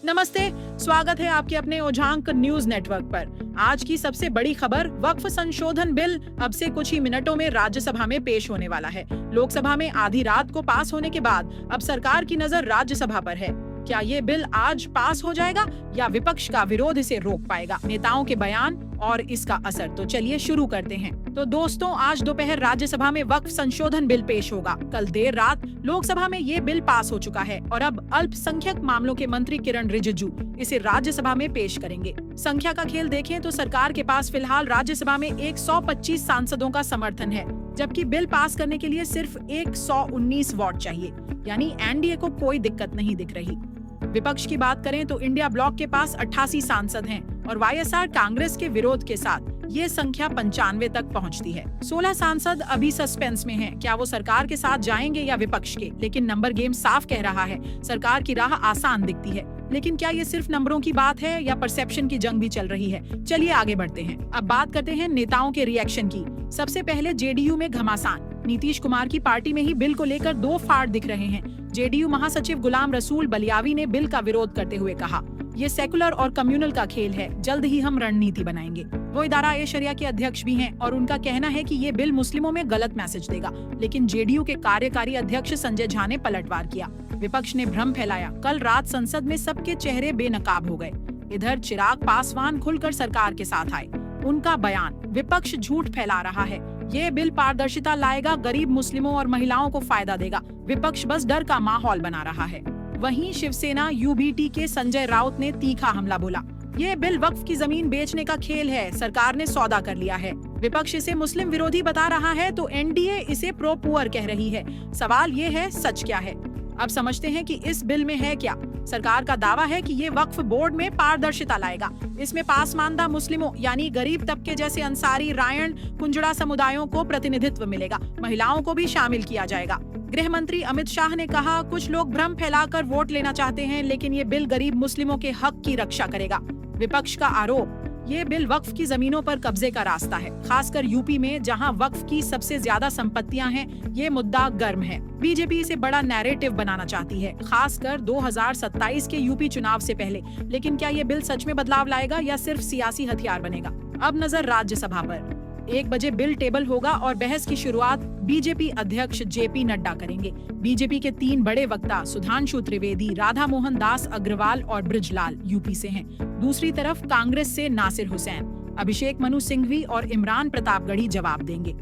नमस्ते, स्वागत है आपके अपने ओझांक न्यूज नेटवर्क पर। आज की सबसे बड़ी खबर, वक्फ संशोधन बिल अब से कुछ ही मिनटों में राज्यसभा में पेश होने वाला है। लोकसभा में आधी रात को पास होने के बाद अब सरकार की नजर राज्यसभा पर है। क्या ये बिल आज पास हो जाएगा या विपक्ष का विरोध इसे रोक पाएगा? नेताओं के बयान और इसका असर, तो चलिए शुरू करते हैं। तो दोस्तों, आज दोपहर राज्यसभा में वक्फ संशोधन बिल पेश होगा। कल देर रात लोकसभा में ये बिल पास हो चुका है और अब अल्पसंख्यक मामलों के मंत्री किरण रिजिजू इसे राज्यसभा में पेश करेंगे। संख्या का खेल देखें तो सरकार के पास फिलहाल राज्यसभा में 125 सांसदों का समर्थन है, जबकि बिल पास करने के लिए सिर्फ 119 वोट चाहिए, यानी एनडीए को कोई दिक्कत नहीं दिख रही। विपक्ष की बात करें तो इंडिया ब्लॉक के पास 88 सांसद हैं और वाईएसआर कांग्रेस के विरोध के साथ ये संख्या 95 तक पहुंचती है। 16 सांसद अभी सस्पेंस में हैं। क्या वो सरकार के साथ जाएंगे या विपक्ष के? लेकिन नंबर गेम साफ कह रहा है, सरकार की राह आसान दिखती है। लेकिन क्या ये सिर्फ नंबरों की बात है या परसेप्शन की जंग भी चल रही है? चलिए आगे बढ़ते हैं। अब बात करते हैं नेताओं के रिएक्शन की। सबसे पहले जेडीयू में घमासान। नीतीश कुमार की पार्टी में ही बिल को लेकर दो फाड़ दिख रहे हैं। जेडीयू महासचिव गुलाम रसूल बलियावी ने बिल का विरोध करते हुए कहा, ये सेकुलर और कम्युनल का खेल है, जल्द ही हम रणनीति बनाएंगे। वो इदारा-ए-शरिया के अध्यक्ष भी हैं और उनका कहना है कि ये बिल मुस्लिमों में गलत मैसेज देगा। लेकिन जेडीयू के कार्यकारी अध्यक्ष संजय झा ने पलटवार किया। विपक्ष ने भ्रम फैलाया। कल रात संसद में सबके चेहरे बेनकाब हो गए। इधर चिराग पासवान खुलकर सरकार के साथ आए। उनका बयान, विपक्ष झूठ फैला रहा है, ये बिल पारदर्शिता लाएगा, गरीब मुस्लिमों और महिलाओं को फायदा देगा, विपक्ष बस डर का माहौल बना रहा है। वहीं शिवसेना यूबीटी के संजय राउत ने तीखा हमला बोला, ये बिल वक्फ की जमीन बेचने का खेल है, सरकार ने सौदा कर लिया है। विपक्ष इसे मुस्लिम विरोधी बता रहा है तो एनडीए इसे प्रो पुअर कह रही है। सवाल ये है, सच क्या है? अब समझते हैं कि इस बिल में है क्या। सरकार का दावा है कि ये वक्फ बोर्ड में पारदर्शिता लाएगा। इसमें पासमानदा मुस्लिमों यानी गरीब तबके जैसे अंसारी, रायण, कुंजड़ा समुदायों को प्रतिनिधित्व मिलेगा। महिलाओं को भी शामिल किया जाएगा। गृह मंत्री अमित शाह ने कहा, कुछ लोग भ्रम फैलाकर वोट लेना चाहते हैं, लेकिन ये बिल गरीब मुस्लिमों के हक की रक्षा करेगा। विपक्ष का आरोप, ये बिल वक्फ की जमीनों पर कब्जे का रास्ता है, खासकर यूपी में जहां वक्फ की सबसे ज्यादा संपत्तियां हैं। ये मुद्दा गर्म है। बीजेपी इसे बड़ा नैरेटिव बनाना चाहती है, खासकर 2027 के यूपी चुनाव से पहले। लेकिन क्या ये बिल सच में बदलाव लाएगा या सिर्फ सियासी हथियार बनेगा? अब नजर राज्यसभा पर। 1 बजे बिल टेबल होगा और बहस की शुरुआत बीजेपी अध्यक्ष जेपी नड्डा करेंगे। बीजेपी के 3 बड़े वक्ता सुधांशु त्रिवेदी, राधा मोहन दास अग्रवाल और ब्रिजलाल यूपी से हैं। दूसरी तरफ कांग्रेस से नासिर हुसैन, अभिषेक मनु सिंघवी और इमरान प्रतापगढ़ी जवाब देंगे।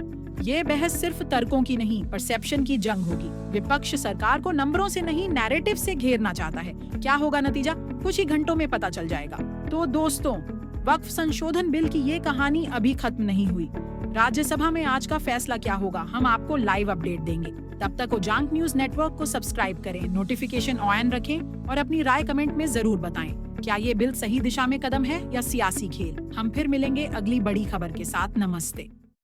ये बहस सिर्फ तर्कों की नहीं, परसेप्शन की जंग होगी। विपक्ष सरकार को नंबरों से नहीं, नैरेटिव से घेरना चाहता है। क्या होगा नतीजा? कुछ ही घंटों में पता चल जाएगा। तो दोस्तों, वक्फ संशोधन बिल की ये कहानी अभी खत्म नहीं हुई। राज्यसभा में आज का फैसला क्या होगा, हम आपको लाइव अपडेट देंगे। तब तक ओझांक न्यूज नेटवर्क को सब्सक्राइब करें, नोटिफिकेशन ऑन रखें और अपनी राय कमेंट में जरूर बताएं। क्या ये बिल सही दिशा में कदम है या सियासी खेल? हम फिर मिलेंगे अगली बड़ी खबर के साथ। नमस्ते।